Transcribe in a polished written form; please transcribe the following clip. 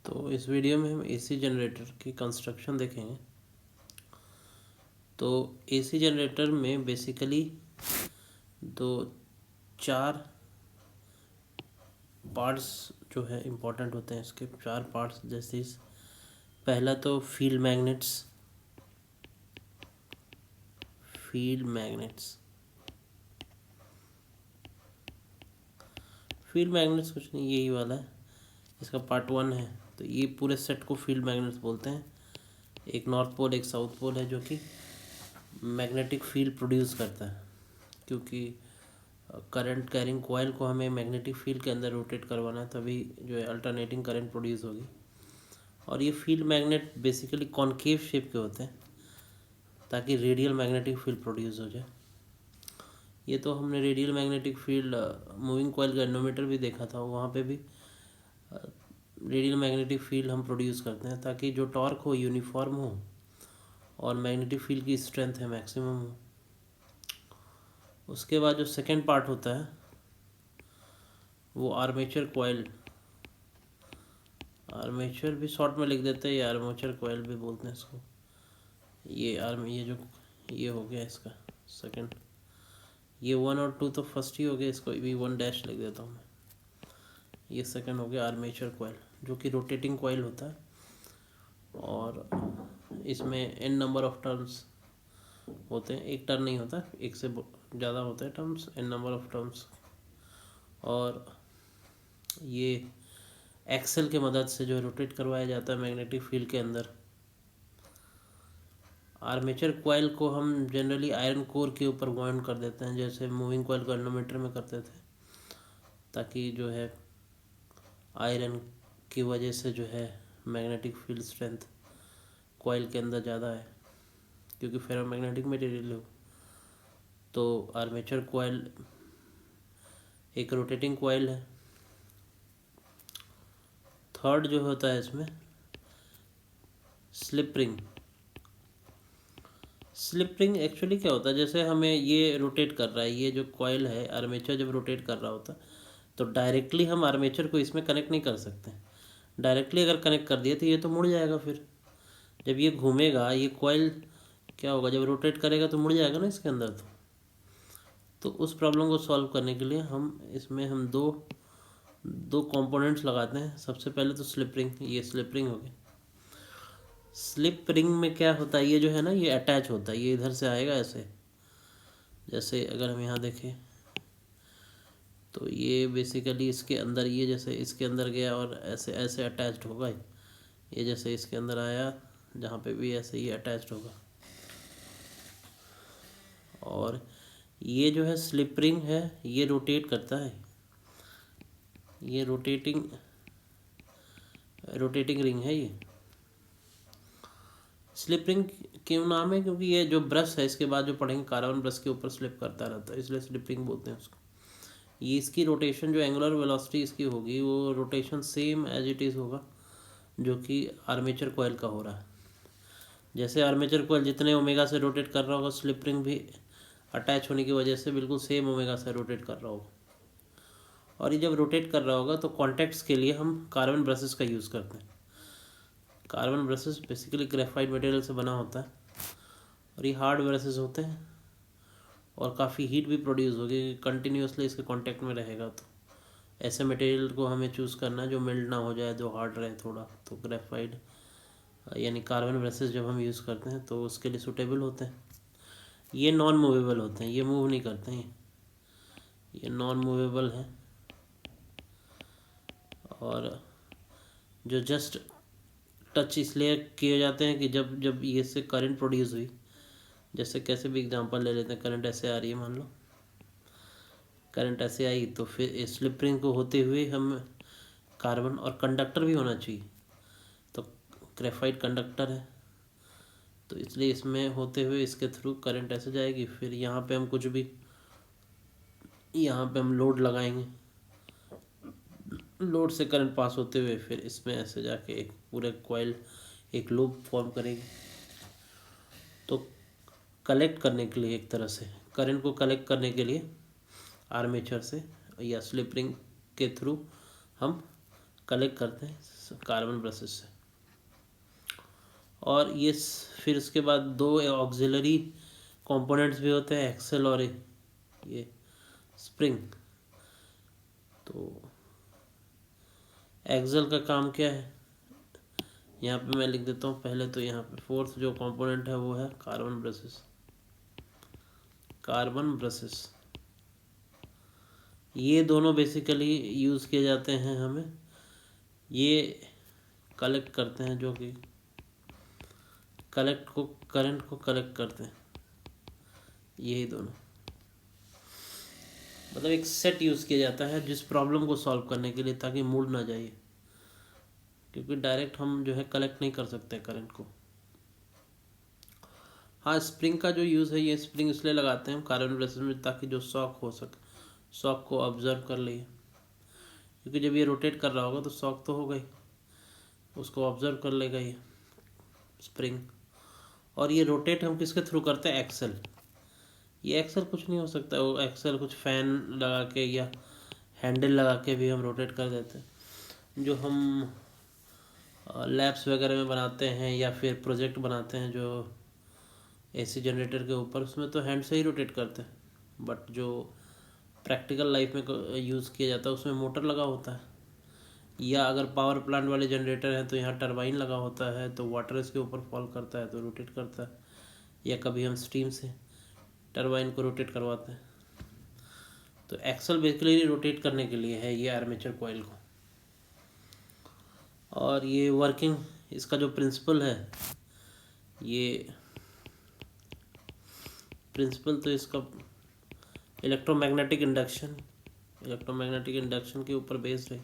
तो इस वीडियो में हम एसी जनरेटर की कंस्ट्रक्शन देखेंगे। तो एसी जनरेटर में बेसिकली दो चार पार्ट्स जो है इम्पोर्टेंट होते हैं। इसके चार पार्ट्स जैसे पहला तो फील्ड मैग्नेट्स। फील्ड मैग्नेट्स कुछ नहीं, यही वाला है, इसका पार्ट 1 है। तो ये पूरे सेट को फील्ड मैग्नेट्स बोलते हैं। एक नॉर्थ पोल एक साउथ पोल है जो कि मैग्नेटिक फील्ड प्रोड्यूस करता है, क्योंकि करंट कैरिंग कॉइल को हमें मैग्नेटिक फील्ड के अंदर रोटेट करवाना है, तभी जो है अल्टरनेटिंग करंट प्रोड्यूस होगी। और ये field magnet basically concave shape के होते हैं ताकि रेडियल मैग्नेटिक फील्ड प्रोड्यूस हो जाए। ये तो हमने radial magnetic field moving coil galvanometer भी देखा था, वहाँ पे भी रेडियल मैग्नेटिक फील्ड हम प्रोड्यूस करते हैं ताकि जो टॉर्क हो यूनिफॉर्म हो और मैग्नेटिक फील्ड की स्ट्रेंथ है मैक्सिमम हो। उसके बाद जो सेकेंड पार्ट होता है वो आर्मेचर कॉइल। आर्मेचर भी शॉर्ट में लिख देते हैं, या आर्मेचर कॉइल भी बोलते हैं इसको। ये हो गया इसका सेकंड। ये 1 और 2 तो फर्स्ट ही हो गया, इसको भी 1 डैश लिख देता हूँ मैं। ये सेकंड हो गया आर्मेचर कॉइल, जो कि रोटेटिंग कॉइल होता है और इसमें n नंबर ऑफ टर्न्स होते हैं। एक टर्न नहीं होता, एक से ज़्यादा होते हैं terms, n number of terms. और ये एक्सेल के मदद से जो रोटेट करवाया जाता है मैग्नेटिक फील्ड के अंदर। आर्मेचर कॉइल को हम जनरली आयरन कोर के ऊपर वाउंड कर देते हैं, जैसे मूविंग कॉइल गैल्वेनोमीटर में करते थे, ताकि जो है आयरन की वजह से जो है मैग्नेटिक फील्ड स्ट्रेंथ कॉइल के अंदर ज़्यादा है, क्योंकि फेरोमैग्नेटिक मटेरियल हो। तो आर्मेचर कॉइल एक रोटेटिंग कॉइल है। थर्ड जो होता है इसमें slip ring. Slip ring actually क्या होता है, जैसे हमें ये रोटेट कर रहा है, ये जो कॉइल है आर्मेचर जब रोटेट कर रहा होता है तो डायरेक्टली हम आर्मेचर को इसमें कनेक्ट नहीं कर सकते। डायरेक्टली अगर कनेक्ट कर दिए तो ये तो मुड़ जाएगा। फिर जब ये घूमेगा, ये कॉइल क्या होगा, जब रोटेट करेगा तो मुड़ जाएगा ना इसके अंदर। तो उस प्रॉब्लम को सॉल्व करने के लिए हम दो कंपोनेंट्स लगाते हैं। सबसे पहले तो स्लिप रिंग। ये स्लिप रिंग हो गई। स्लिप रिंग में क्या होता है, ये जो है ना ये अटैच होता है, ये इधर से आएगा ऐसे। जैसे अगर हम यहाँ देखें तो ये बेसिकली इसके अंदर, ये जैसे इसके अंदर गया और ऐसे ऐसे अटैच्ड होगा। ये जैसे इसके अंदर आया, जहाँ पे भी ऐसे ये अटैच्ड होगा। और ये जो है स्लिप रिंग है, ये रोटेट करता है। ये रोटेटिंग रिंग है। ये स्लिप रिंग क्यों नाम है, क्योंकि ये जो ब्रश है, इसके बाद जो पढ़ेंगे, कार्बन ब्रश के ऊपर स्लिप करता रहता है, इसलिए स्लिप रिंग बोलते हैं उसको। ये इसकी रोटेशन, जो एंगुलर वेलोसिटी इसकी होगी, वो rotation same as it is होगा जो कि आर्मेचर कॉइल का हो रहा है। जैसे आर्मेचर कॉइल जितने ओमेगा से रोटेट कर रहा होगा, स्लिप रिंग भी अटैच होने की वजह से बिल्कुल सेम ओमेगा से रोटेट कर रहा होगा। और ये जब रोटेट कर रहा होगा तो कॉन्टैक्ट्स के लिए हम कार्बन ब्रशेस का यूज़ करते हैं। Carbon brushes basically graphite material से बना होता है और ये हार्ड ब्रशेस होते हैं और काफ़ी हीट भी प्रोड्यूस होगी कंटिन्यूसली इसके कांटेक्ट में रहेगा। तो ऐसे मटेरियल को हमें चूज़ करना है जो मेल्ट ना हो जाए, जो हार्ड रहे थोड़ा। तो ग्रेफाइट यानी कार्बन ब्रशेस जब हम यूज़ करते हैं तो उसके लिए सूटेबल होते हैं। ये नॉन मूवेबल होते हैं, ये मूव नहीं करते हैं, ये नॉन मूवेबल है। और जो जस्ट टच इसलिए किए जाते हैं कि जब जब ये से करंट प्रोड्यूस हुई, जैसे कैसे भी एग्जांपल ले लेते हैं, करंट ऐसे आ रही है, मान लो करंट ऐसे आई, तो फिर स्लिप रिंग को होते हुए हम कार्बन, और कंडक्टर भी होना चाहिए, तो ग्रेफाइट कंडक्टर है, तो इसलिए इसमें होते हुए इसके थ्रू करंट ऐसे जाएगी। फिर यहाँ पे हम कुछ भी, यहाँ पे हम लोड लगाएंगे, लोड से करंट पास होते हुए फिर इसमें ऐसे जाके एक पूरे कॉइल एक लूप फॉर्म करेगी। तो कलेक्ट करने के लिए, एक तरह से करंट को कलेक्ट करने के लिए आर्मेचर से या स्लिप रिंग के थ्रू हम कलेक्ट करते हैं कार्बन ब्रशेस से। और ये फिर उसके बाद दो ऑक्सिलरी कंपोनेंट्स भी होते हैं, एक्सेल और ये स्प्रिंग। तो एक्सेल का काम क्या है, यहाँ पे मैं लिख देता हूँ पहले। तो यहाँ पे फोर्थ जो कंपोनेंट है वो है कार्बन ब्रशेस। कार्बन ब्रशेस ये दोनों बेसिकली यूज़ किए जाते हैं हमें, ये कलेक्ट करते हैं, जो कि करंट को कलेक्ट करते हैं, यही दोनों। मतलब एक सेट यूज़ किया जाता है जिस प्रॉब्लम को सॉल्व करने के लिए, ताकि मुड़ ना जाए, क्योंकि डायरेक्ट हम जो है कलेक्ट नहीं कर सकते करंट को। हाँ, स्प्रिंग का जो यूज़ है, ये स्प्रिंग इसलिए लगाते हैं हम कार्बन ब्रशेस में, ताकि जो शॉक हो सके, शॉक को ऑब्जर्व कर ले, क्योंकि जब ये रोटेट कर रहा होगा तो शॉक तो होगा ही, उसको ऑब्जर्व कर लेगा ये स्प्रिंग। और ये रोटेट हम किसके थ्रू करते हैं, एक्सेल। ये एक्सेल कुछ नहीं हो सकता, वो एक्सेल कुछ फैन लगा के या हैंडल लगा के भी हम रोटेट कर देते हैं। जो हम लैब्स वगैरह में बनाते हैं या फिर प्रोजेक्ट बनाते हैं जो एसी जनरेटर के ऊपर, उसमें तो हैंड से ही रोटेट करते हैं। बट जो प्रैक्टिकल लाइफ में यूज़ किया जाता है उसमें मोटर लगा होता है, या अगर पावर प्लांट वाले जनरेटर हैं तो यहाँ टरबाइन लगा होता है, तो वाटर इसके ऊपर फॉल करता है तो रोटेट करता है। या कभी हम स्टीम से टरबाइन को रोटेट करवाते हैं। तो एक्सल बेसिकली रोटेट करने के लिए है, ये आर्मेचर कॉइल को। और ये वर्किंग, इसका जो प्रिंसिपल है, ये प्रिंसिपल तो इसका इलेक्ट्रोमैग्नेटिक इंडक्शन के ऊपर बेस्ड है।